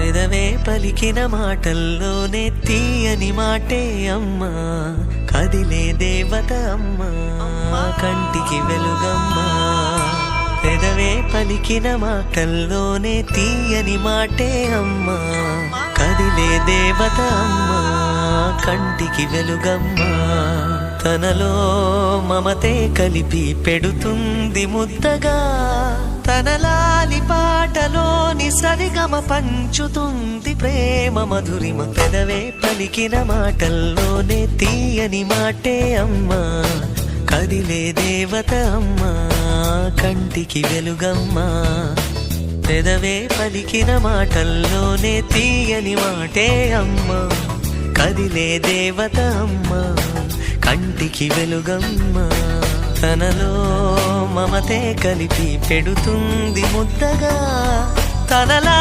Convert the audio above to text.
పెదవే పలికిన మాటల్లోనే తీయని మాటే అమ్మా, కదిలే దేవత అమ్మా, కంటికి వెలుగమ్మా. పెదవే పలికిన మాటల్లోనే తీయని మాటే అమ్మా, కదిలే దేవత అమ్మా, కంటికి వెలుగమ్మా. తనలో మమతే కలిపి పెడుతుంది ముద్దగా, తన లాలి పాటలోని సరిగమ పంచుతుంది ప్రేమ మధురిమ. పెదవే పలికిన మాటల్లోనే తీయని మాటే అమ్మా, కదిలే దేవత అమ్మా, కంటికి వెలుగమ్మా. పెదవే పలికిన మాటల్లోనే తీయని మాటే అమ్మా, కదిలే దేవత అమ్మా, కంటికి వెలుగమ్మా. తనలో మమతే కలిపి పెడుతుంది ముద్దగా, తనలా